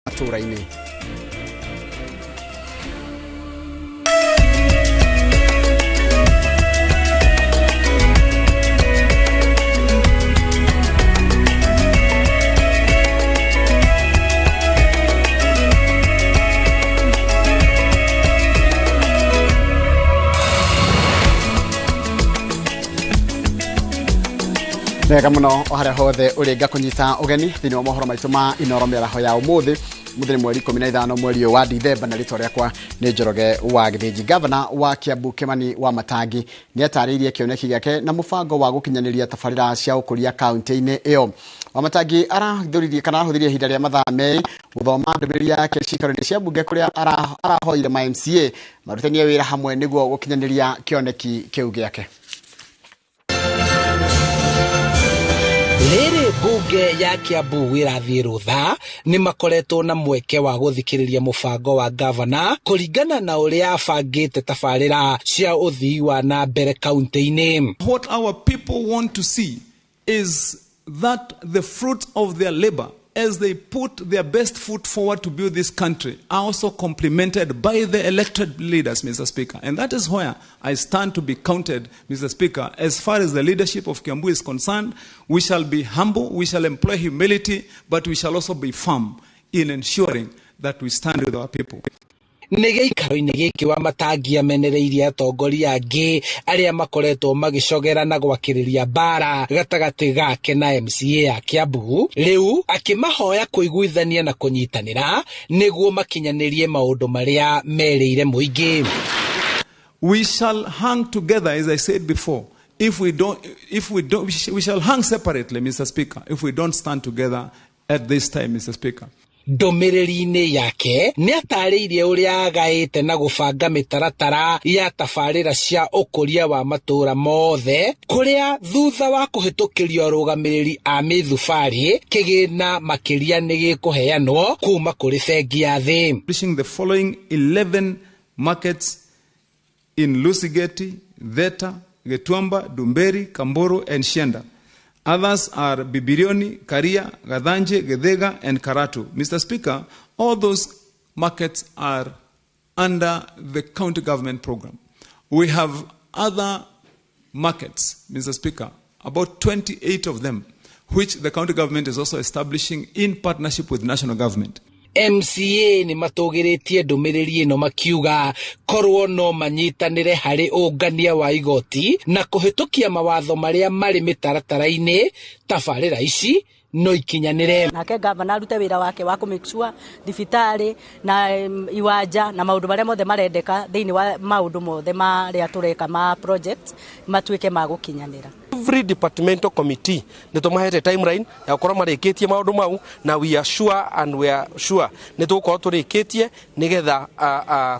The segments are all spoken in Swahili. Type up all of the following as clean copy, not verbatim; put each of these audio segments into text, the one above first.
matũra-inĩ. Nega muno ohare hothe urenga kunyita ugeni thini wa mohoro maitu ma Inoro mĩaraho ya umuthi muthenya mweri 15 mweri wa Dithemba na ritwa rĩakwa nĩ Njoroge wa Githĩnji. Gavana wa Kiambu Kimani Wamatangi nĩ atarĩirie kĩoneki gĩake na mũbango wa gũkinyanĩria tabarĩra cia ũkũria kaunti-inĩ ĩyo. Wamatangi arahithũririe kana arahũthĩria ihinda rĩa mathaa merĩ gũthoma ndũmĩrĩri yake ciikaro-inĩ cia mbunge kũrĩa arahoire ma MCA marutithanie wĩra hamwe nĩguo gũkinyanĩria kĩoneki kĩu gĩake. Rĩrĩ bunge ya Kiambu ĩrathiĩ rũtha nĩ makoretwo na mweke wa gũthikĩrĩria mũbango wa gavana kũringana na ũrĩa abangĩte tabarĩra cia ũthii wa na mbere kaunti-inĩ. What our people want to see is that the fruit of their labor, as they put their best foot forward to build this country, are also complemented by the elected leaders, Mr. Speaker. And that is where I stand to be counted, Mr. Speaker. As far as the leadership of Kiambu is concerned, we shall be humble, we shall employ humility, but we shall also be firm in ensuring that we stand with our people. Nĩ gĩikaro-inĩ gĩkĩ Wamatangi amenereirie atongoria angĩ arĩa makoretwo magĩcogerana gwakĩrĩria mbara gatagatĩ gake na MCA ya Kiambu, rĩu akĩmahoya kũiguithania na kũnyitanĩra nĩguo makinyanĩrie maũndũ marĩa merĩire mũingĩ. We shall hang together, as I said before. We shall hang separately, Mr. Speaker, if we don't stand together at this time, Mr. Speaker. Ndũmĩrĩri-inĩ yake nĩ atarĩirie ũrĩa agaĩte na gũbanga mĩtaratara ya tabarĩra cia ũkũria wa matũra mothe kũrĩa thutha wa kũhĩtũkĩrio arũgamĩrĩri a mĩthubarĩ kĩgĩna makĩria nĩ gĩkũheanwo kuma kũrĩ bengi ya thĩ. The following 11 markets in Lusigeti, Theta, Getuamba, Dumberi, Kamburu and Shenda. Others are Bibirioni, Karia, Gadanje, Gedega, and Karatu. Mr. Speaker, all those markets are under the county government program. We have other markets, Mr. Speaker, about 28 of them, which the county government is also establishing in partnership with national government. MCA nĩ matũgĩrĩtie ndũmĩrĩri ĩno makiuga korwo no manyitanĩre harĩ ũngania wa igoti na kũhĩtũkia mawatho marĩa marĩ mĩtaratara-inĩ tabarĩra ici no ikinyanĩre. Nake gavana arute wĩra wake wa make sure thibitarĩ na iwanja na maũndũ marĩa mothe marendeka thĩinĩ wa maũndũ mothe marĩa tũreka ma project matuĩke ma gũkinyanĩra. Every departmental committee nitumahete timeline ya gũkorwo marĩkĩtie maũndũ mau na we are sure nĩtũgũkorwo tũrĩkĩtie nĩgetha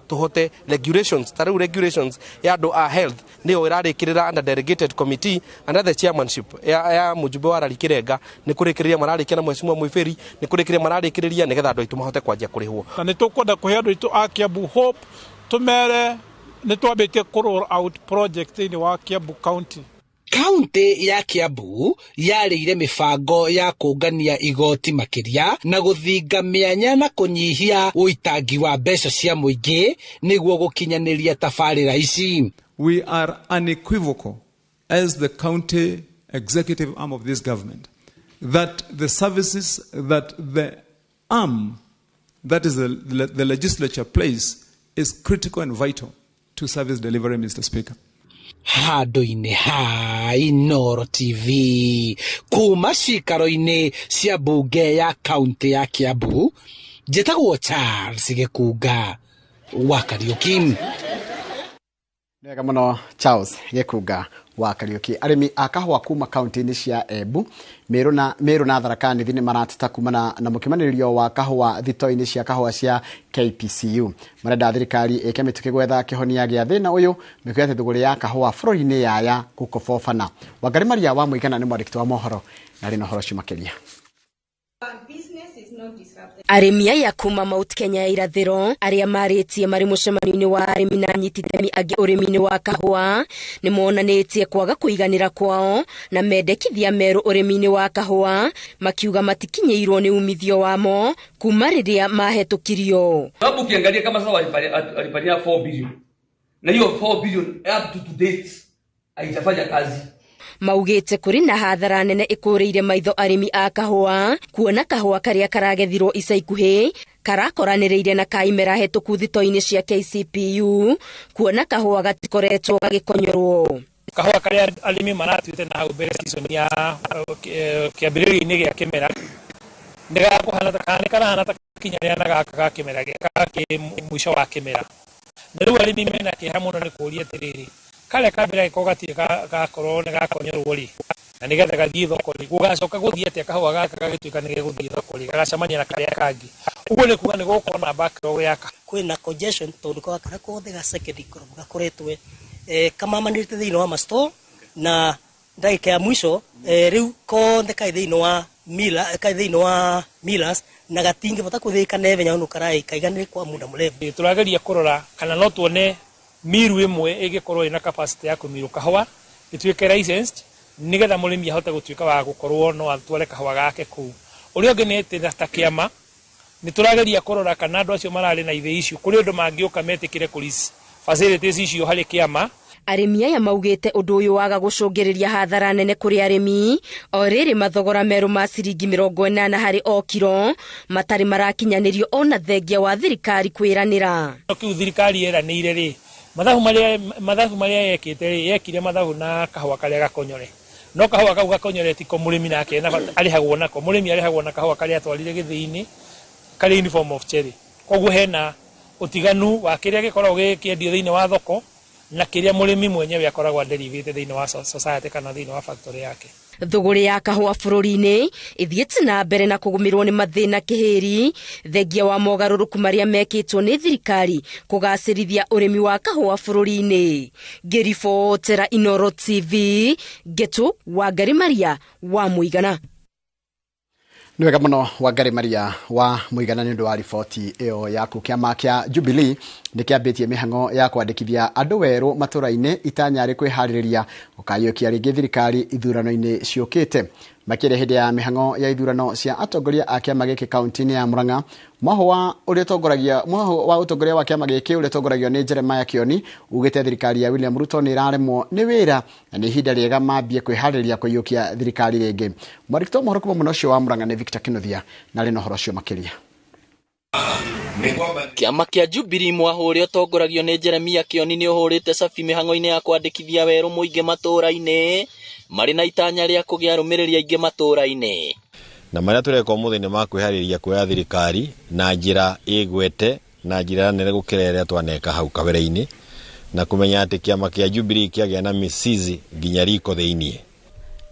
tũhote regulations ya andũ a health nĩyo ĩrarĩkĩrĩra under delegated committee under the chairmanship ya Mũjumbe wa Rari Kĩrenga nĩ kũrĩkĩrĩria mararĩkia na Mheshimiwa Mwĩbĩri nĩ kũrĩkĩrĩria mararĩkĩrĩria nĩgetha andũ aitũ mahote kwanjia kũrĩhwo. Na nĩtũkwenda kũhe andũ aitũ a Kiambu hope tũmere nĩtwambĩtie kũroll out project thĩinĩ wa Kiambu County. Kaunti ya Kiambu yarĩire mĩbango ya kũngania igoti makĩria na gũthinga mĩanya na kũnyihia ũitangi wa mbeca cia mũingĩ nĩguo gũkinyanĩria tabarĩra ici. We are unequivocal as the county executive arm of this government that the services that the arm, that is the legislature, plays is critical and vital to service delivery, Mr. Speaker. Handũ-inĩ ha Inoro TV kuma ciikaro-inĩ cia mbunge ya kaunti ya Kiambu, njĩtagwo Charles Gĩkunga wa Kariũki. Nega mũno Charles Gĩkunga wa Kariũki. Arĩmi a kahũa kuma kaunti-inĩ cia Embu, Meru na Tharaka Nithi nĩ marateta kumana na mũkimanĩrĩrio wa kahũa thito-inĩ cia kahũa cia KPCU. Marenda thirikari ĩke mĩtũkĩ gwetha kĩhonia gĩa thĩna ũyũ mĩkwete thũgũrĩ ya kahũa bũrũri-inĩ yaya gũkobobana. Wangari Maria wa Mũigana nĩ mwandĩki wa mohoro na rĩ na ũhoro ũcio makĩria. Arĩmi aya kuma Mount Kenya ya irathĩro arĩa marĩtie marĩ mũcemanio-inĩ wa arĩmi na anyitithemi angĩ ũrĩmi-inĩ wa kahũa nĩ monanĩtie kwaga kũiganĩra kwao na mendekithia merũ ũrĩmi-inĩ wa kahũa makiuga matikinyĩirwo nĩ umithio wamo kuma rĩrĩa mahetũkirio. Sababu ukiangalia kama sasa walipania 4 billion na hiyo 4 billion up to date haijafanya kazi. Maugĩte kũrĩ na hathara nene ĩkũrĩire maitho arĩmi a kahũa kuona kahũa karĩa karagethirwo ica ikuhĩ karakoranĩrĩire na kaimera hetũku thito-inĩ cia KCPU kuona kahũa gatikoretwo gagĩkonyorwo. Kahũa karĩa arĩmi maratuĩte na hau mbere season ya kĩambĩrĩrio-inĩ gĩa kĩmera nĩ karahana ta kinyanĩra na gaka ga kĩmera gĩa mũico wa kĩmera. Na rĩu arĩmi mena kĩeha mũno nĩ kũũria atĩrĩrĩ, kale kabira ko gatirĩ gakorwo nĩ gakonyorwo rĩ na nĩgetha gathiĩ thoko rĩ gũgacoka gũthiĩ atĩa kahũa gaka gagĩtuĩka nĩ gũthiĩ thoko rĩ gagacamania na karĩa kangĩ. Ũguo nĩ kuuga nĩ gũkorwo na backlog yaka kwĩna congestion tondũ kana kothe ga second crop gakoretwo kamamanĩte thĩinĩ wa mastore na ndagĩka ya mũico rĩu kothe kaĩ thĩinĩ wa millers na gatingĩbota kũthĩka na ihenya no karai kaiganĩre kwa muda mũrefu. Tũrageria kũrora kana no tuone miru ĩmwe ĩgĩkorwo ĩna capacity ya kũmiru kahũa ĩtuĩke licensed nĩgetha mũrĩmi ahote gũtuĩka wa gũkorwo no atware kahũa gake kũu. Ũrĩa ũngĩ nĩ atĩ ta kĩama nĩ tũrageria kũrora kana andũ acio mararĩ na ithe icio kũrĩ ũndũ mangĩũka metĩkĩre kũrisi facilities icio harĩ kĩama. Arĩmi aya maugĩte ũndũ ũyũ waga gũcũngĩrĩria hathara nene kũrĩ arĩmi o rĩrĩ mathogora merũ ma ciringi 80 harĩ o kiro matarĩ marakinyanĩrio ona thengia wa thirikari kwĩranĩra. Kĩu thirikari yeranĩire rĩ mathabu marĩa yekire mathabu na kahũa karĩa gakonyore no kahũa kau gakonyore tiko mũrĩmi nake arĩhagwo nako mũrĩmi arĩhagwo na kahũa karĩa atwarire gĩthĩ-inĩ karĩ in form of cherry. Koguo hena ũtiganu wa kĩrĩa gĩkoragwo gĩkĩendio thĩinĩ wa thoko na kĩrĩa mũrĩmi mwenyewe akoragwo derivate thĩinĩ wa society kana thĩinĩ wa factory yake. Thũgũrĩ ya kahũa bũrũri-inĩ ĩthiĩte na mbere na kũgũmĩrwo nĩ mathĩna kĩhĩri thengia wa mogarũrũku marĩa mekĩtwo nĩ thirikari kũgacĩrithia ũrĩmi wa kahũa bũrũri-inĩ. Ngĩribotera Inooro TV Ngetu Wangari Maria wa Mũigana. Nĩ wega mũno Wangari Maria wa Mũigana nĩ ũndũ wa riboti ĩyo yaku. Kĩama kĩa Jubilee nĩ kĩambĩtie mĩhang'o ya kwandĩkithia andũ werũ matũra-inĩ itanya rĩ kwĩharĩrĩria gũkayũkia rĩngĩ thirikari ithurano-inĩ ciũkĩte. Makĩria hĩndĩ ya mĩhang'o ya ithurano cia atongoria a kĩama gĩkĩ kaunti-inĩ ya Murang'a, mwaho wa ũtongoria wa kĩama gĩkĩ ũrĩa ũtongoragio nĩ Jeremiah Kioni ugĩte thirikari ya William Ruto nĩ ĩraremwo nĩ wĩra na nĩ ihinda rĩega mambie kwĩharĩrĩria kũiyũkia thirikari rĩngĩ. Mwarĩkĩtwo mohoro kuma mũno ũcio wa Murang'a nĩ Victor Kinothia na rĩ na ũhoro ũcio makĩria. Kĩama kĩa Jubilee mwaho ũrĩa ũtongoragio nĩ Jeremiah Kioni nĩ ũhũrĩte cabi mĩhang'o-inĩ ya kwandĩkithia werũ mũingĩ matũra-inĩ marĩ na itanya rĩa kũgĩa arũmĩrĩri aingĩ matũra-inĩ. Na marĩa tũreka ũmũthĩ nĩ makwĩharĩrĩria kuoya thirikari na njĩra ĩgwete na njĩra nene gũkĩra ĩrĩa twaneka hau kabere-inĩ na kũmenya atĩ kĩama kĩa Jubilee kĩagĩa na mĩcizi nginya riko thĩinĩ.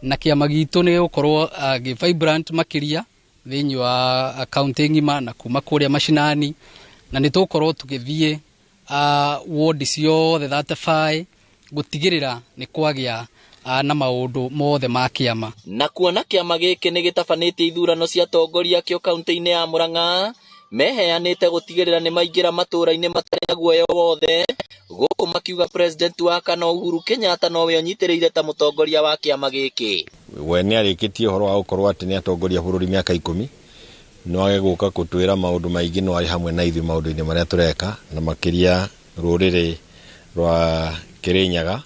Na kĩama gitũ nĩ gũkorwo vibrant makĩria thĩinĩ wa kaunti ng'ima na kuma kũrĩa mashinani na nĩ tũkorwo tũgĩthiĩ ward ciothe 35 gũtigĩrĩra nĩ kwagĩa na maũndũ mothe ma kĩama. Na kuona kĩama gĩkĩ nĩ gĩtabanĩtie ithurano cia atongoria kĩo kaunti-inĩ ya Murang'a meheanĩte gũtigĩrĩra nĩ maingĩra matũra-inĩ matarĩ na guoya wothe, gũkũ makiuga president wa kana Uhuru Kenyatta nowe ũnyitĩrĩire ta mũtongoria wa kĩama gĩkĩ. We nĩ arĩkĩtie ũhoro wa gũkorwo atĩ nĩ atongoria bũrũri mĩaka 10 no age gũka gũtwĩra maũndũ maingĩ no arĩ hamwe na ithuĩ maũndũ-inĩ marĩa tũreka na makĩria rũrĩrĩ rwa Kĩrĩnyaga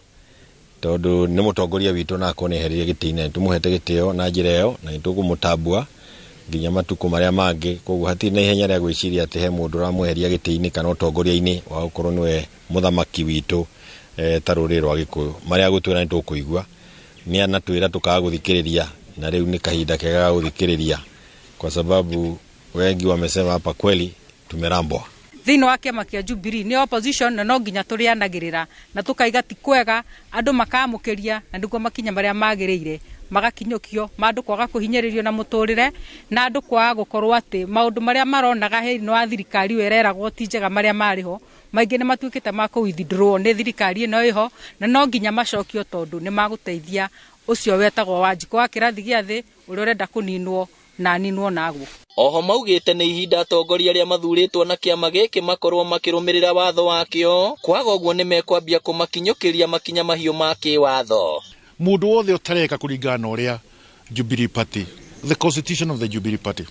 tondũ nĩ mũtongoria witũ na akonehereria gĩtĩ-inĩ. Tũmũhete gĩtĩo na njĩra ĩyo na nĩtũkũmũtambua nginya matukũ marĩa mangĩ. Koguo hatirĩ na ihenya rĩa gwĩciria atĩ he mũndũ ũramweheria gĩtĩ-inĩ kana ũtongoria-inĩ wa gũkorwo nĩwe mũthamaki witũ ta rũrĩrĩ rwa Gĩkũyũ. Marĩa agũtwĩra nĩ tũkũigua, nĩ anatwĩra tũkaga gũthikĩrĩria na rĩu nĩ kahinda kega ga gũthikĩrĩria kwa sababu wengi wamesema hapa kweli tumerambwa. Thĩinĩ wa kĩama kĩa Jubilee nĩ opposition na no nginya tũrĩanagĩrĩra na tũkaiga ti kwega andũ makamũkĩria na nĩguo makinya marĩa magĩrĩire magakinyũkio mandũ kwaga kũhinyĩrĩrio na mũtũrĩre na andũ kwaga gũkorwo atĩ maũndũ marĩa maronaga hĩndĩ wa thirikari wereragwo ti njega marĩa marĩho maingĩ nĩ matuĩkĩte ma kũwithdraw nĩ thirikari ĩno ĩho na no nginya macokio tondũ nĩ magũteithia ũcio wetagwo Wanjikũ wa kĩrathi gĩa thĩ ũrĩa ũrenda kũninwo na ninwo naguo. Oho maugite ni ihinda atongoria aria mathuritwo na kiama giki makorwo makirumirira watho wakio, kwaga uguo ni mekwambia kumakinyukiria makinya mahiu ma kiwatho. Mundu wothe utareka kuringana uria Jubilee Party, the constitution of the Jubilee Party,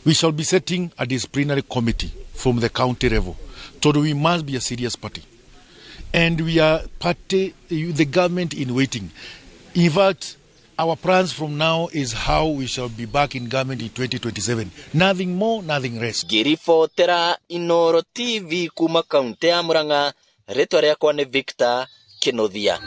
we shall be setting a disciplinary committee from the county level. So we must be a serious party. And we are party, the government in waiting. In fact, our plans from now is how we shall be back in government in 2027. Nothing more, nothing less. Girifotera Inoro TV kuma kaunti ya Murang'a, ritwa riakwa ni Victor Kinothia.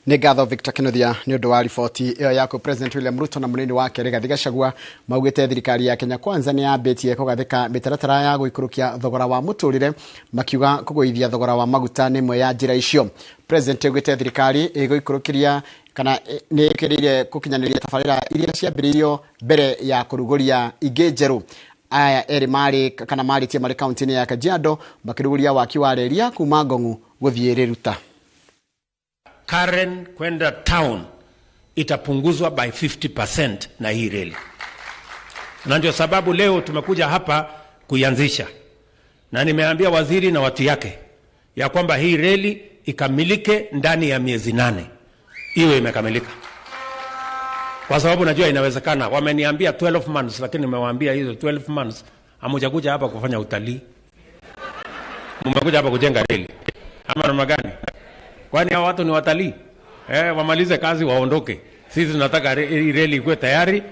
Nĩ ngatho Victor Kinothia nĩ ũndũ wa riboti ĩyo yaku. President William Ruto na mũnini wake Rigathi Gachagua maugĩte thirikari ya Kenya Kwanza nĩ yambĩtie kũgathĩka mĩtaratara ya gũikũrũkia thogora wa mũtũrĩre, makiuga kũgũithia thogora wa maguta nĩ ĩmwe ya njĩra icio. President augĩte thirikari ĩgũikũrũkĩria kana nĩ ĩkĩrĩire gũkinyanĩria tabarĩra iria ciambĩrĩirio mbere ya kũrugũria ingĩ njerũ. Aya erĩ marĩtie marĩ kaunti-inĩ ya Kajiado makĩrugũria waki wa reri ya kuma Ngong'u gũthiĩ Riruta. Karen kwenda town itapunguzwa by 50% na hii reli. Na ndio sababu leo tumekuja hapa kuianzisha. Na nimeambia waziri na watu yake ya kwamba hii reli ikamilike ndani ya miezi 8. Iwe imekamilika. Kwa sababu najua inawezekana. Wameniambia 12 months lakini nimewaambia hizo 12 months hamujakuja hapa kufanya utalii. Mmekuja hapa kujenga reli. Ama namna gani? Kwani hao watu ni watalii? Wamalize kazi waondoke. Sisi tunataka reli ikuwe tayari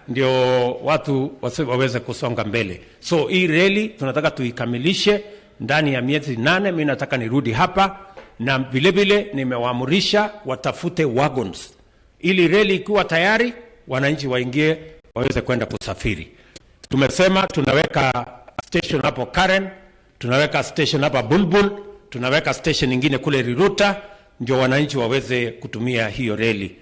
ndio watu waweze kusonga mbele. So hii reli tunataka tuikamilishe ndani ya miezi 8. Mimi nataka nirudi hapa na vile vile nimewaamurisha watafute wagons. Ili reli ikiwa tayari wananchi waingie waweze kwenda kusafiri. Tumesema tunaweka station hapo Karen, tunaweka station hapa Bulbul, tunaweka station nyingine kule Riruta ndio wananchi waweze kutumia hiyo reli.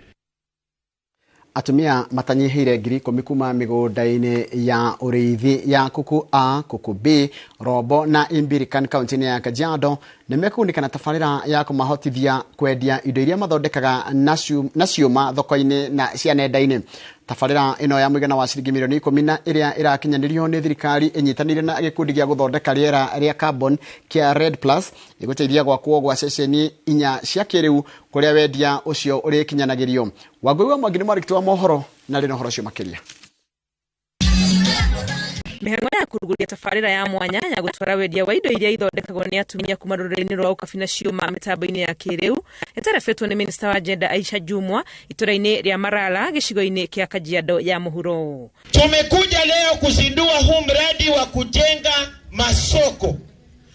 Atumia matanyihire 10,000 kuma migunda-ini ya uriithi ya Kuku A, Kuku B, Robo na Imbirikan kaunti-ini ya Kajiado nimekuunikana tabarĩra ya kũmahotithia kwendia indo iria mathondekaga na ciuma thoko-ini na cia nenda-ini. Tabarĩra ĩno ya mũigana wa ciringi milioni 10 ĩrĩa ĩrakinyanĩrio nĩ thirikari ĩnyitanĩire na gĩkundi gĩa gũthondeka rĩera rĩa carbon kia Red Plus ĩgũteithia gwakwo gwa ceceni 4 cia kĩrĩu kũrĩa wendia ũcio ũrĩkinyanagĩrio. Wangũiwa Mwangi nĩ mwandĩki wa mohoro na rĩno horo cio makĩria. Mĩhang'o ya kũrugũria tabarĩra ya mwanya ya gũtwara wendia wa indo iria ithondekagwo nĩ atumia kuma rũrĩrĩ-inĩ rwa ũkabi na ciuma mĩtambo-inĩ ya kĩrĩu ĩterebetwo nĩ Minister wa Gender Aisha Jumwa itũra-inĩ rĩa Marala gĩcigo-inĩ kĩa Kajiado ya mũhuro. Tumekuja leo kuzindua huu mradi wa kujenga masoko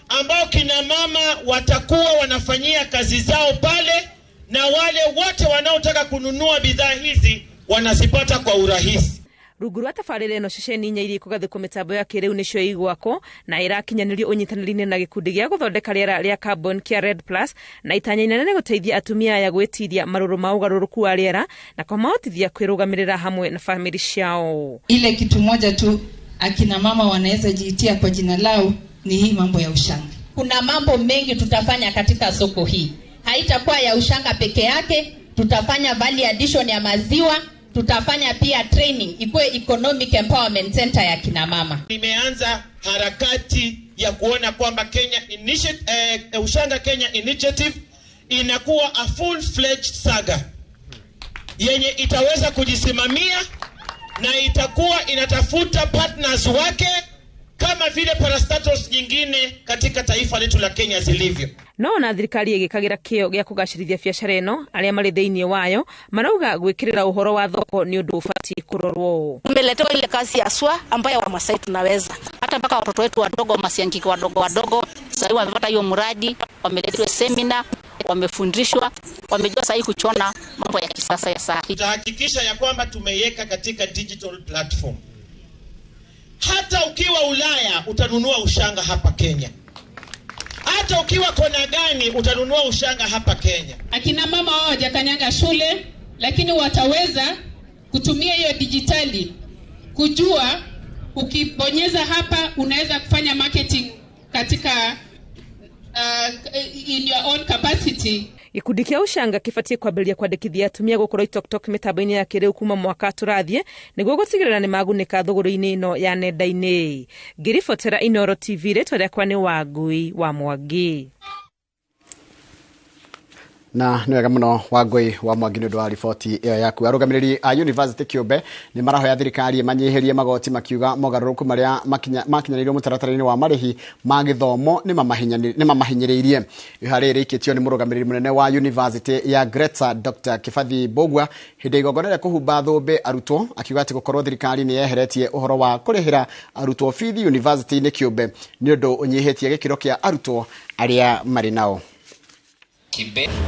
ambao kina mama watakuwa wanafanyia kazi zao pale na wale wote wanaotaka kununua bidhaa hizi wanazipata kwa urahisi. Rungu rwa tabarĩra ĩno ceceni 4 iria ikugathĩkwo mĩtambo ya kĩrĩu nĩcio igwako na ĩrakinyanĩrio ũnyitanĩri-inĩ na gĩkundi gĩa gũthondeka rĩera rĩa carbon kia Red Plus na itanya inene nĩ gũteithia atumia aya gwĩtiria marũrũ ma ũgarũrũku wa rĩera na kũmahotithia kwĩrũgamĩrĩra hamwe na family ciao. Ile kitu moja tu akina mama wanaweza jiitia kwa jina lao ni hii mambo ya ushanga. Kuna mambo mengi tutafanya katika soko hii. Haitakuwa ya ushanga peke yake, tutafanya value addition ya maziwa, tutafanya pia training ikuwe economic empowerment center ya kina mama. Nimeanza harakati ya kuona kwamba Ushanga Kenya Initiative inakuwa a full-fledged saga yenye itaweza kujisimamia na itakuwa inatafuta partners wake kama vile parastatals nyingine katika taifa letu la Kenya zilivyo. No na thirikari ĩgĩkagĩra kĩyo gĩa kũgacĩrithia biacara ĩno arĩa marĩ thĩinĩ wayo marauga gwĩkĩrĩra ũhoro wa thoko ni ũndũ ũbatiĩ kũrorwo. Tumeletewa ile kazi ya SWA ambayo Wamasai tunaweza hata mpaka watoto wetu wadogo masiangiki wadogo sasa wamepata hiyo mradi, wameletewa seminar, wamefundishwa, wamejua sasa kuchona mambo ya kisasa ya sasa. Tutahakikisha ya kwamba tumeiweka katika digital platform. Hata ukiwa Ulaya utanunua ushanga hapa Kenya. Hata ukiwa kona gani utanunua ushanga hapa Kenya. Akina mama wao hawajakanyanga shule lakini wataweza kutumia hiyo digitali kujua ukibonyeza hapa unaweza kufanya marketing katika in your own capacity. Gikundi kia Ushanga kibatie kwambiria kwandikithia atumia gukorwo itoktok mitambo-ini ya kiriu kuma mwaka turathie niguo gutigirira ni maguneka thogoro-ini ino ya nenda-ini. Ngiribotera Inooro TV ritwa riakwa ni Wangui wa Mwangi. Na nĩ wega mũno Wangui wa Mwangi nĩ ũndũ wa riboti ĩyo yaku. Arũgamĩrĩri a University kĩũmbe nĩ marahoya thirikari manyihirie magoti makiuga mogarũrũku marĩa makinyanĩirio mũtaratara-inĩ wa marĩhi ma gĩthomo nĩ mamahinyĩrĩirie. Ihoya rĩrĩ rĩikĩtio nĩ mũrũgamĩrĩri mũnene wa University ya Greta Dr. Kibathi Mbũgua hĩndĩ igongona rĩa kũhumba thũmbĩ arutwo, akiuga atĩ gũkorwo thirikari nĩ yeheretie ũhoro wa kũrĩhĩra arutwo bithi University-inĩ kĩũmbe nĩ ũndũ ũnyihĩtie gĩkĩro kĩa arutwo arĩa marĩ nao.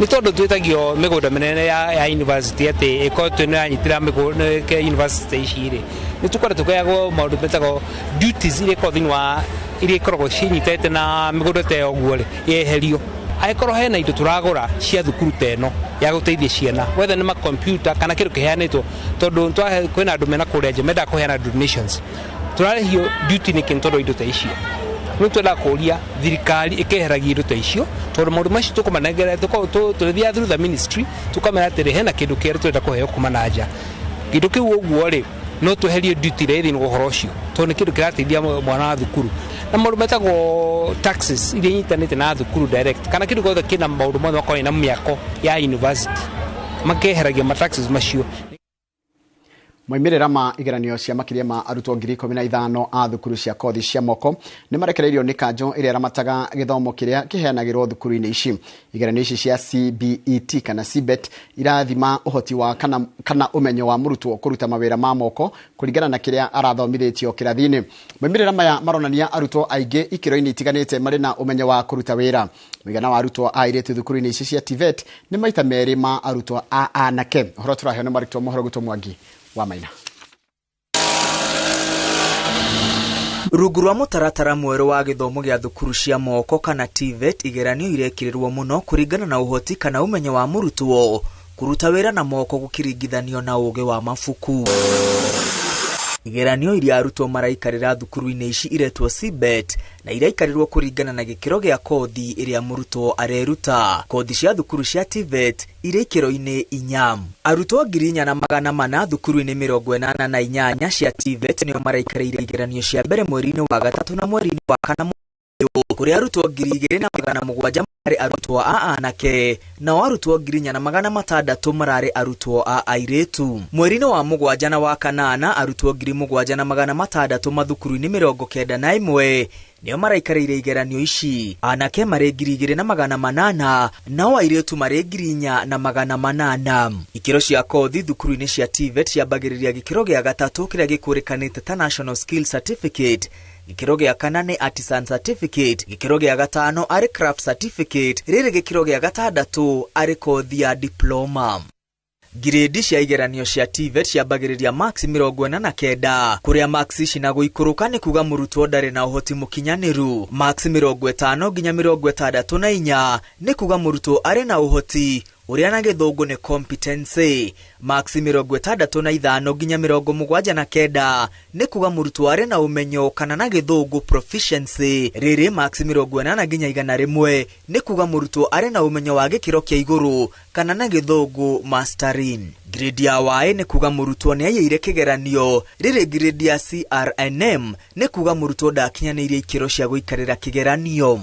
Nĩ tondũ twĩtagio mĩgũnda mĩnene ya university atĩ ĩkorwo twĩ nĩ yanyitĩra mĩgũnda ke university ici rĩ, nĩ tũkoretwo tũkĩheagwo maũndũ metagwo duties iria ikoragwo thĩinĩ wa iria ikoragwo cinyitĩte na mĩgũnda ta ĩyo ũguo rĩ yeherio. Angĩkorwo hena indo tũragũra cia thukuru ta ĩno ya gũteithia ciana, whether nĩ makompiuta kana kĩndũ kĩheanĩtwo, tondũ kwĩna andũ mena kũrĩa nja mendaga kũheana donations, tũrarĩhio duty nĩ kĩĩ tondũ indo ta icio. Nĩ twenda kũria thirikari ĩkeheragia indo ta icio tondũ maũndũ macio tũkũmanengera tũthiaga through the ministry tũkamera atĩrĩ hena kĩndũ kĩerũ twenda kũheo kuma na nja. Kĩndũ kĩu ũguo rĩ no tweherie duty ĩrĩa ĩrĩ ũhoro ũcio tondũ nĩ kĩndũ kĩrateithia mwana wa thukuru. Na maũndũ metagwo taxes iria inyitanĩte na thukuru direct kana kĩndũ gothe kĩna maũndũ mothe makoragwo na mĩako ya university makeheragia mataxes macio. Moimĩrĩra ma igeranio cia makĩria ma arutwo 15,000 a thukuru cia kothi cia moko nĩ marekereirio nĩ kanjo ĩrĩa ramataga gĩthomo kĩrĩa kĩheanagĩrwo thukuru-inĩ ici. Igeranio ici cia CBET kana CBET irathima ũhoti wa kana ũmenyo wa mũrutwo kũruta mawĩra ma moko kũringana na kĩrĩa arathomithĩtio kĩrathi-inĩ. Moimĩrĩra maya maronania arutwo aingĩ ikĩro-inĩ itiganĩte marĩ na ũmenyo wa kũruta wĩra. Mũigana wa arutwo a airĩtu thukuru-inĩ ici cia TVET nĩ maita merĩ ma arutwo a anake. Ũhoro tũraheo nĩ Marĩtwa Mohoro Gũtũ Mwangi wa Maina. Rungu rwa mũtaratara mwerũ wa gĩthomo gĩa thukuru cia moko kana TVET, igeranio irekĩrĩrwo mũno kũringana na ũhoti kana ũmenyo wa mũrutwo kũruta wĩra na moko gũkĩringithanio na ũũgĩ wa mabuku. Igeranio iria arutwo maraikarĩra thukuru-inĩ ici iretwo CBET na iraikarĩrwo kũringana na gĩkĩro gĩa kothi ĩrĩa mũrutwo areruta. Kothi cia thukuru cia TVET irĩ ikĩro-inĩ 4. Arutwo 4,400 thukuru-inĩ 88 cia TVET nĩo maraikarĩire igeranio cia mbere mweri-inĩ wa gatatũ na mweri-inĩ wa kana kũrĩ arutwo 2,700 marĩ arutwo a anake nao arutwo 4,600 mararĩ arutwo a airĩtu. Mweri-inĩ wa mũgwanja na wa kanana arutwo 7,600 mathukuru-inĩ 91 nĩo maraikarĩire igeranio ici. Anake marĩ 2,800 nao airĩtu marĩ 4,800. Ikĩro cia kothi thukuru-inĩ cia TVET ciambagĩrĩria gĩkĩro gĩa gatatũ kĩrĩa gĩkũrĩkanĩte ta National Skill Certificate, gĩkĩro gĩa kana nĩ Artisan Certificate, gĩkĩro gĩa gatano arĩ Craft Certificate, rĩrĩ gĩkĩro gĩa gatandatũ arĩ kothi ya Diploma. Grade cia igeranio cia TVET ciambagĩrĩria max 49, kũrĩa max ici na gũikũrũka nĩ kuga mũrutwo ndarĩ na ũhoti mũkinyanĩru. Max 50 nginya 64 nĩ kuga mũrutwo arĩ na ũhoti ũrĩa na gĩthũngũ nĩ competency. Max 65 nginya 79 nĩ kuga mũrutwo arĩ na ũmenyo kana na gĩthũngũ proficiency. Rĩrĩ max 80 nginya 100 nĩ kuga mũrutwo arĩ na ũmenyo wa gĩkĩro kĩa igũrũ kana na gĩthũngũ mastering. Grade ya Y nĩ kuga mũrutwo nĩ aiyĩire kĩgeranio. Rĩrĩ grade ya CRNM nĩ kuga mũrutwo ndakinyanĩirie ikĩro cia gũikarĩra kĩgeranio.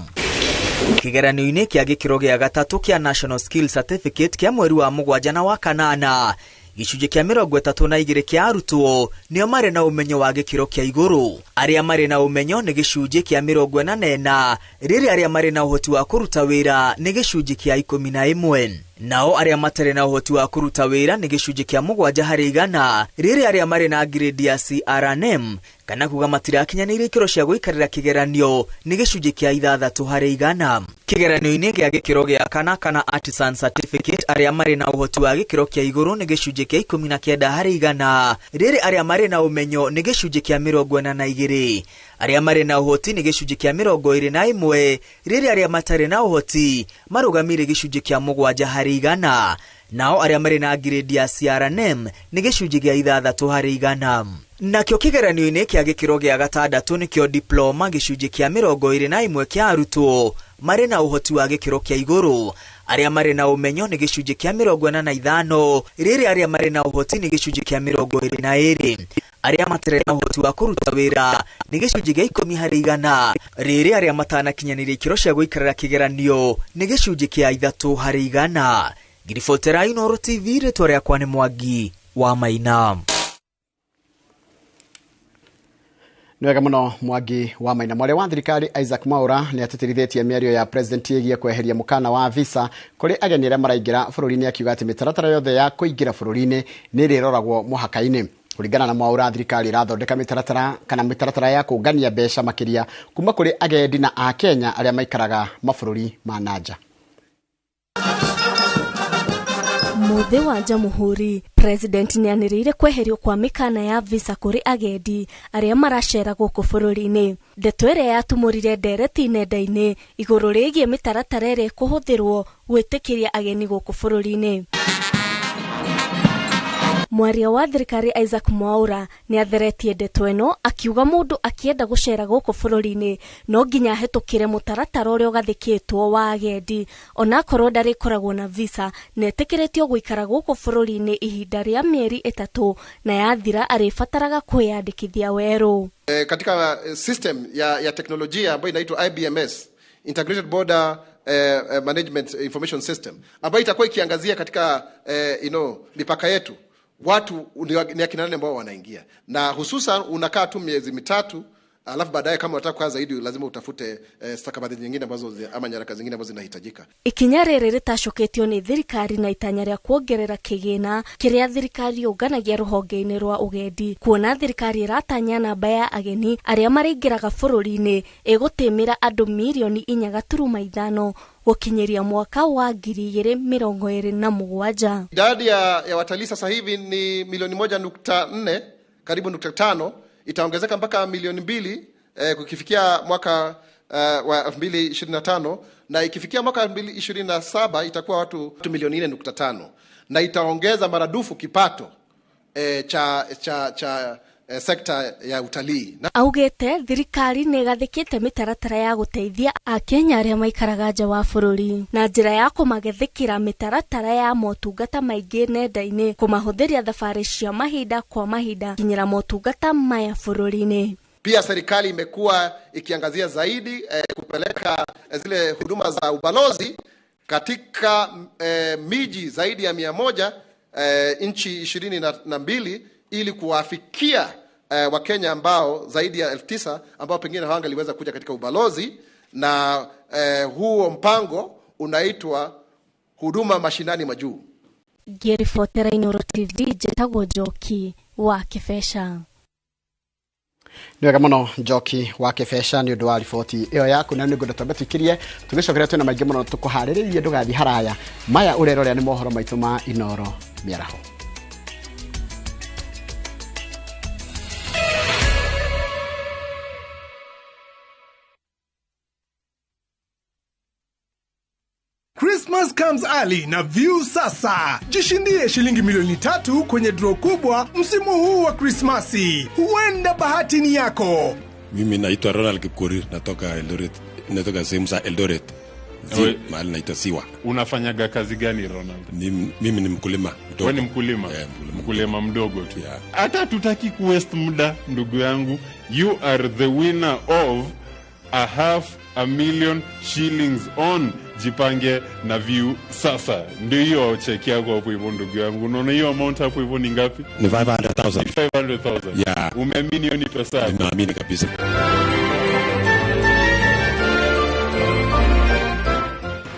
Kĩgeranio-inĩ kĩa gĩkĩro gĩa gatatũ kĩa National Skill Certificate kĩa mweri wa mũgwanja na wa kanana, gĩcunjĩ kĩa 32 kĩa arutwo nĩo marĩ na ũmenyo wa gĩkĩro kĩa igũrũ. Arĩa marĩ na ũmenyo nĩ gĩcunjĩ kĩa 44, rĩrĩ arĩa marĩ na ũhoti wa kũruta wĩra nĩ gĩcunjĩ kĩa 11. Nao arĩa matarĩ na ũhoti wa kũruta wĩra nĩ gĩcunjĩ kĩa 7%, rĩrĩ arĩa marĩ na grade ya CRNM kana kuga matirakinyanĩire ikĩro cia gũikarĩra kĩgeranio nĩ gĩcunjĩ kĩa 6%. Kĩgeranio-inĩ gĩa gĩkĩro gĩa kana kana Artisan Certificate arĩa marĩ na ũhoti wa gĩkĩro kĩa igũrũ nĩ gĩcunjĩ kĩa 19%, rĩrĩ arĩa marĩ na ũmenyo nĩ gĩcunjĩ kĩa 42, arĩa marĩ na ũhoti nĩ gĩcunjĩ kĩa 21, rĩrĩ arĩa matarĩ na ũhoti marũgamĩire gĩcunjĩ kĩa 7%. Nao arĩa marĩ na grade ya CRNM nĩ gĩcunjĩ gĩa 6%. Nakĩo kĩgeranio-inĩ kĩa gĩkĩro gĩa gatandatũ nĩkĩo Diploma, gĩcunjĩ kĩa 21 kĩa arutwo marĩ na ũhoti wa gĩkĩro kĩa igũrũ. aria mari na umenyo ni gicunji kia 45, riri aria mari na uhoti ni gicunji kia 22, aria matire na uhoti wa kuruta wira ni gicunji gia 10%, riri aria matana kinyaniria ikiro cia guikarira kigeranio ni gicunji kia 3%. Girifotera Inooro TV ritwa riakwa ni Mwangi wa Maina. Nwega muno Mwangi wa Maina. Mwale wa thirikari Isaac Mwaura ni atitirithetie miario ya president yegie kweheria mukana wa visa kuri ageni aria maraingira bururi-ini akiuga ati mitaratara yothe ya kuingira bururi-ini ni riroragwo muhaka-ini. Kuringana na Mwaura, thirikari irathondeka mitaratara ya kungania mbeca makiria kuma kuri agendi na a Kenya aria maikaraga mabururi ma nanja. Muthe wa Jamhuri, president ni anirire kweherio kwa mikana ya visa kuri agendi aria maracera guku bururi-ini. Ndeto ĩrĩa yatumũrire ndereti nenda-inĩ igũrũ rĩgiĩ mĩtaratara ĩrĩa kũhũthĩrwo gwĩtĩkĩria ageni guku bururi-ini. Mwaria wa thirikari Isaac Mwaura ni atheretie ndeto ĩno akiuga mundu akienda gucera guku bururi-ini no nginya hetũkire mutaratara ũrĩa ũgathĩkĩtwo wa agendi, ona korwo ndarikoragwo na visa netĩkĩrĩtio gũikara guku bururi-ini ihinda rĩa mĩeri 3 na yathira aribataraga kwĩyandĩkithia werũ. Katika system ya teknolojia ambayo inaitwa IBMS, Integrated Border Management Information System, ambayo itakuwa ikiangazia katika mipaka yetu watu ni akina nani ambao wanaingia, na hususan unakaa tu miezi 3, alafu baadaye kama unataka kwa zaidi lazima utafute stakabadhi nyingine ambazo ama nyaraka zingine ambazo zinahitajika. Ikinya rĩrĩ rĩtacoketio nĩ thirikari na itanya rĩa kuongerera kĩgĩna kĩrĩa thirikari yũnganagia rũhonge-inĩ rwa ugendi, kuona thirikari iratanya namba ya ageni arĩa maraingĩraga bũrũri-inĩ ĩgũtĩmĩra andũ milioni 4.5 gukinyiria mwaka wa 2027. Idadi ya watalii sasa hivi ni milioni 1.4 karibu 1.5, itaongezeka mpaka milioni 2 kukifikia mwaka wa 2025, na ikifikia mwaka 2027 itakuwa watu milioni 4.5, na itaongeza maradufu kipato cha sekta ya utalii. Augete thirikari nĩ gathĩkĩte mĩtaratara ya gũteithia Akenya arĩa maikaraga nja wa bũrũri na njĩra ya kũmagethekĩra mĩtaratara ya motungata maingĩ nenda-inĩ, kũmahũthĩria thabarĩ cia mahinda kwa mahinda kinyĩra motungata maya bũrũri-inĩ. Pia serikali imekuwa ikiangazia zaidi kupeleka zile huduma za ubalozi katika miji zaidi ya 100 nchi 22 ili kuwafikia Wakenya ambao zaidi ya 9,000 ambao pengine hawangaliweza kuja katika ubalozi, na huo mpango unaitwa huduma mashinani majuu. Girifotera Inooro TV jetagwo Njoki wa Kibesha. Nwega muno Njoki wa Kibesha ni undu wa riboti iyo yaku, na ningo tũtambĩtũkirie tũgĩcokera twĩna maingĩ muno tũkũharĩrĩrie ndũgathi haraya. Maya ũrerorĩa nĩ mohoro maitũ ma Inooro mĩaraho. Christmas comes early na View sasa. Jishindie shilingi milioni 3 kwenye draw kubwa msimu huu wa Christmasi. Huenda bahati ni yako. Mimi naitwa Ronald Kipkorir, natoka Eldoret. Natoka sehemu za Eldoret. Mahali naitwa Siwa. Unafanyaga kazi gani Ronald? Mimi ni mkulima. Wewe ni mkulima? Mkulima mdogo tu. Hata tutaki ku waste muda ndugu yangu. You are the winner of 500,000 shillings on Jipange na View sasa. Ndio hiyo check yako hapo hivyo ndugu yangu. Unaona hiyo amount hapo hivyo ni ngapi? Ni 500,000. 500,000. Yeah. Umeamini hiyo ni pesa? Naamini kabisa.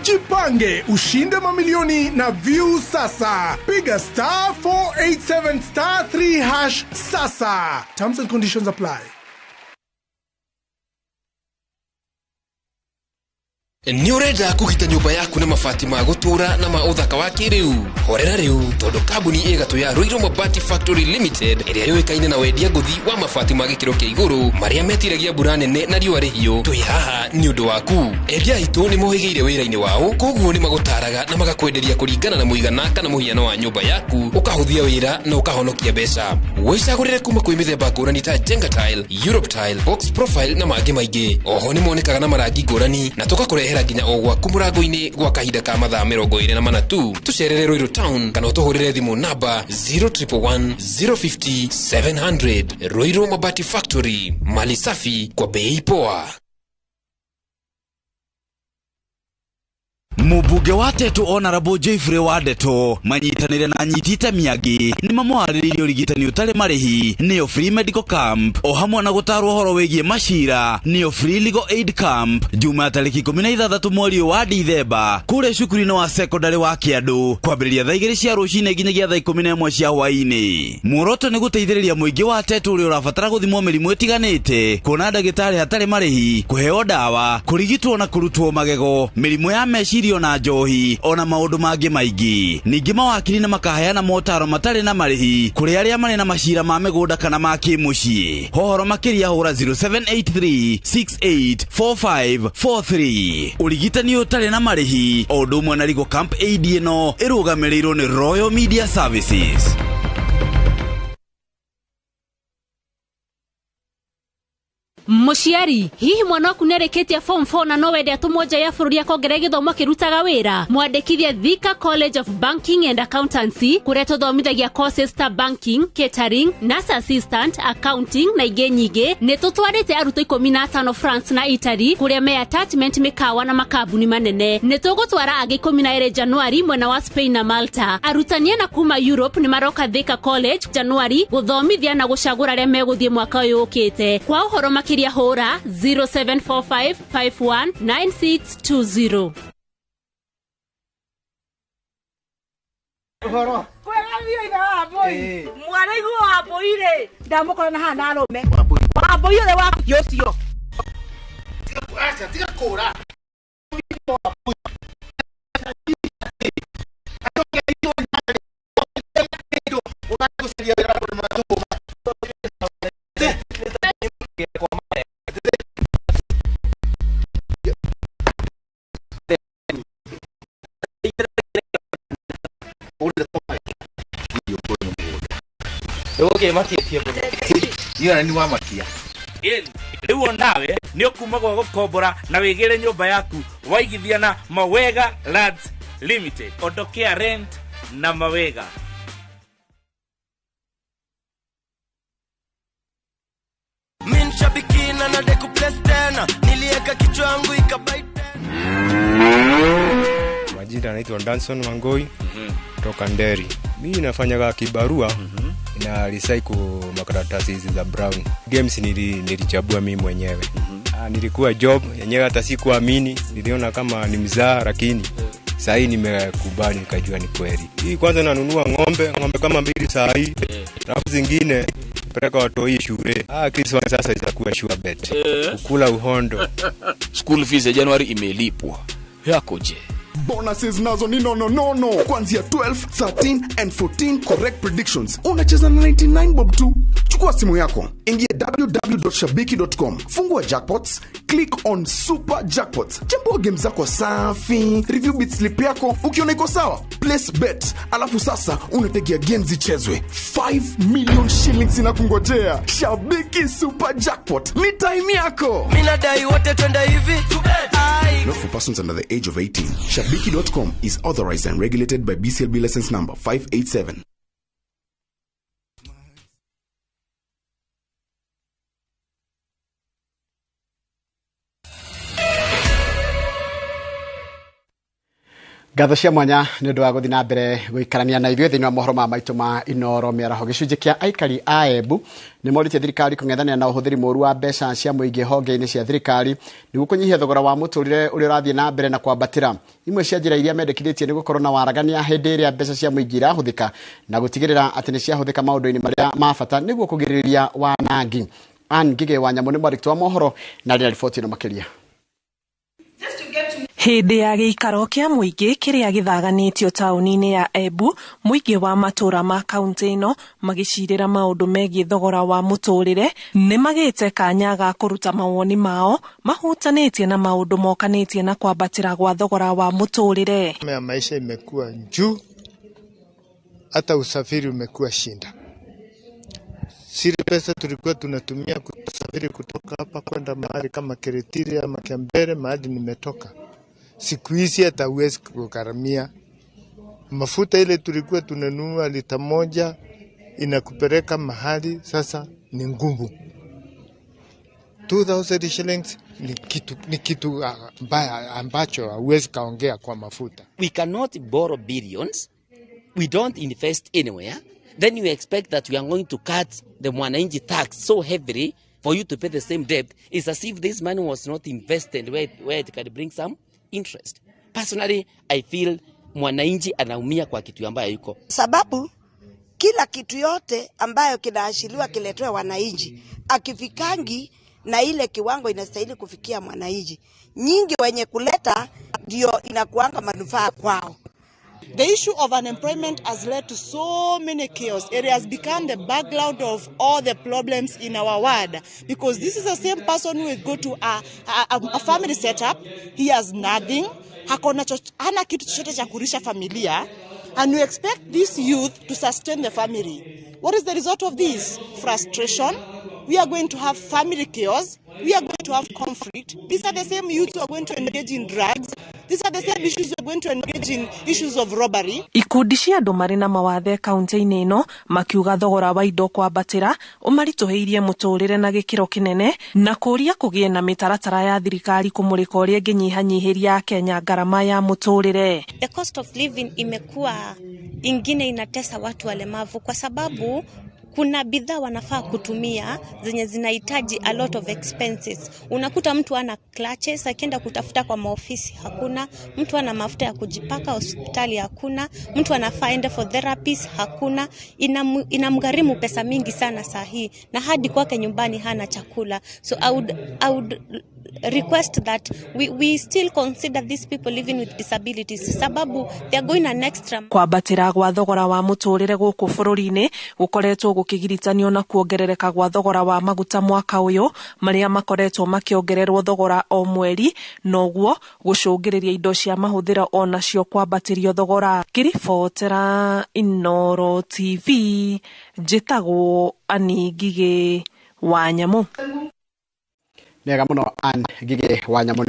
Jipange ushinde mamilioni na View sasa. Piga *487*3# sasa. Terms and conditions apply. Ni urenda kugita nyumba yaku na mabati ma gutura na ma uthaka wa kiriu. Horera riu tondu kambuni igatu ya Ruiru Mabati Factory Limited iria yoikaine na wendia nguthi wa mabati ma gikiro kia iguru maria metiragia mbura nene na riũa rĩhiũ. Twi haha ni undu waku. Endia itu ni mohigeire wĩra-inĩ wao, koguo ni magutaraga na magakwenderia kũringana na mũigana kana mũhiano wa nyumba yaku, ukahuthia wĩra na ukahonokia mbeca. Wĩcagũrĩre kuma kwĩ mĩthemba ngũrani ta Jenga Tile, Europe Tile, Box Profile na mangĩ maingĩ. Oho ni monekaga na marangi ngũrani na tũgakũrehera kwĩrorera nginya o gwaku mũrango-inĩ gwa kahinda ka mathaa 24 tu. Tũcerere Ruiru Town kana ũtũhũrĩre thimũ namba 0111 050 700. Ruiru Mabati Factory, mali safi kwa bei poa. Mubunge wa Tetu Honorable Joyfrey Wadeto manyitanire na nyitite miagi ni mamwarĩrĩirie ũrigitani ũtarĩ marĩhi nĩyo free medical camp o hamwe na gũtarwo horo wĩgiĩ macira nĩyo free legal aid camp Juma tarĩki 16 mweri wa Dithemba kũrĩa cukuru-inĩ wa secondary wa Kĩandũ kwambĩrĩria thaa 2 cia rũcinĩ nginyagia thaa 11 cia hwaĩ-inĩ. Muoroto nĩ gũteithĩrĩria mũingĩ wa Tetu ũrĩa ũrabatara gũthimwo mĩrimũ ĩtiganĩte, kuona ndagĩtarĩ hatarĩ marĩhi, kũheo ndawa, kũrigitwo na kũrutwo magego, mĩrimũ ya meciria na njohi ona maundu mangĩ maingĩ. Ningĩ mawakili na makaheana motaro matarĩ na marĩhi kũrĩ arĩa marĩ na macira ma mĩgũnda kana ma kĩmũciĩ. Hohoro makĩria hũra 0783684543. Ũrigitani ũtarĩ na marĩhi o ũndũ ũmwe na legal camp aid ĩno ĩrũgamĩrĩirwo nĩ Royal Media Services. Mũciari, hihi mwana waku nĩarĩkĩtie form 4 na no wende atũmwo nja ya bũrũri akongerera gĩthomo akĩrutaga wĩra? Mwandĩkithie Thika College of Banking and Accountancy kũrĩa tũthomithagia courses ta banking, catering, nurse assistant, accounting na ingĩ nyingĩ. Nĩtũtwarĩte arutwo 15 France na Italy kũrĩa me attachment mĩkawa na makambuni manene. Nĩtũgũtwara angĩ 12 Januari mwena wa Spain na Malta. Arutani na kuma Europe nĩ maroka Thika College Januari gũthomithia na gũcagũra arĩa megũthiĩ mwaka ũyũ ũkĩte. Kwa ũhoro makĩria hora 0745519620. Uhoro kwega ina wamboi mwana igu wamboi ri ndamukora na hana arume wamboi ule wa yocio acha tiga kura Okay, makia yona ni wa makia riu nawe ni ukuma gwa gukombora na wigire nyumba yaku waigithia na Mawega Lads Limited. Ondokea rent na Mawega. Min shabikina na deku place tena nilieka kichwa yangu ikabaita. Majina naitwa Danson Wangoi kutoka Nderi. Mimi nafanya kibarua na recycle makaratasi hizi za brown. Games nilichagua mimi mwenyewe. Nilikuwa job yenyewe hata sikuamini, niliona kama ni mzaa lakini sasa hii nimekubali nikajua ni kweli. Hii kwanza nanunua ng'ombe kama 2 saa hii. Alafu zingine peleka watoi shule. Christmas sasa itakuwa sure bet. Kukula uhondo. School fees ya Januari imelipwa. Yako je? Bonuses nazo ni no. Kuanzia 12, 13 and 14 correct predictions. Unacheza na 99 bob tu. Chukua simu yako, ingia www.shabiki.com, fungua jackpots, click on super jackpots, chambua game zako safi, review bit slip yako, ukiona iko sawa, place bet, alafu sasa unategea game zichezwe. 5 million shillings inakungojea. Shabiki super jackpot, ni time yako. Mina dai wote twenda hivi. Not for persons under the age of 18. Shabiki.com is authorized and regulated by BCLB license number 587. Ngatho cia mwanya nĩ ũndũ wa gũthiĩ na mbere gũikarania na ithuĩ thĩinĩ wa mohoro ma maitũ ma Inooro Mĩaraho. Gĩcunjĩ kĩa aikari a Embu nĩ morĩtie thirikari kũng'ethanĩra na ũhũthĩri mũũru wa mbeca cia mũingĩ honge-inĩ cia thirikari nĩguo kũnyihia thogora wa mũtũrĩre ũrĩa ũrathiĩ na mbere na kwambatĩra. Imwe cia njĩra iria mendekithĩtie nĩ gũkorwo na waragania hĩndĩ ĩrĩa mbeca cia mũingĩ irahũthĩka na gũtigĩrĩra atĩ nĩ ciahũthĩka maũndũ-inĩ marĩa ma bata nĩguo kũgirĩrĩria wanangi. Ann Ngige wa Nyamũ nĩ mwandĩki wa mohoro na rĩna riboti ĩno makĩria. Hĩndĩ ya gĩikaro kĩa mũingĩ kĩrĩa gĩthaganĩtio taũni-inĩ ya Embu, mũingĩ wa matũra ma kaunti ĩno magĩcirĩra maũndũ megiĩ thogora wa mũtũrĩre nĩ magĩte kanya ga kũruta mawoni mao mahutanĩtie na maũndũ mokanĩtie na kwambatĩra gwa thogora wa mũtũrĩre. Maisha imekuwa juu, hata usafiri umekuwa shinda. Siri pesa tulikuwa tunatumia kusafiri kutoka hapa kwenda mahali kama Kiritiri ama Kiambere mahali nimetoka siku hizi hata huwezi kugharamia. Mafuta ile tulikuwa tunanunua lita moja inakupeleka mahali sasa ni ngumu. 2,000 shillings ni kitu ambacho huwezi kaongea kwa mafuta. We cannot borrow billions. We don't invest anywhere. Then you expect that we are going to cut the mwananchi tax so heavily for you to pay the same debt. It's as if this money was not invested where it can bring some interest. Personally, I feel mwananchi anaumia kwa kitu ambayo yuko. Sababu kila kitu yote ambayo kinaashiriwa kiletwe wananchi akifikangi na ile kiwango inastahili kufikia mwananchi. Nyingi wenye kuleta ndio inakuanga manufaa kwao. The issue of unemployment has led to so many chaos. It has become the background of all the problems in our world. Because this is the same person who will go to a family setup. He has nothing. Hana kitu chochote cha kulisha familia. And we expect this youth to sustain the family. What is the result of this? Frustration. We are going to have family chaos. We are going to have conflict. These are the same youth who are going to engage in drugs. These are the same issues who are going to engage in issues of robbery. Ikundi cia andu mari na mawathe kaunti-ini ino makiuga thogora wa indo kwambatira umarituhiirie muturire na gikiro kinene na kuria kugie na mitaratara ya thirikari kumurika uria nginyihanyihiria Kenya garama ya muturire. The cost of living imekuwa ingine inatesa watu walemavu kwa sababu kuna bidhaa wanafaa kutumia zenye zinahitaji a lot of expenses. Unakuta mtu ana clutches akienda kutafuta kwa maofisi hakuna, mtu ana mafuta ya kujipaka hospitali hakuna, mtu anafaa ende for therapies hakuna, inamgharimu pesa mingi sana sahi na hadi kwake nyumbani hana chakula. So I would request that we still consider these people living with disabilities sababu they are going an extra. Kwambatira gwa thogora wa muturire guku bururi-ini gukoretwo gukigiritanio na kuongerereka gwa thogora wa maguta mwaka uyu maria makoretwo makiongererwo thogora o mweri noguo gucungiriria indo cia mahuthira onacio kwambatirio thogora. Kiribotera Inooro TV njitagwo Ani Ngige Wanyamu. Nega muno An Ngige Wanyamu.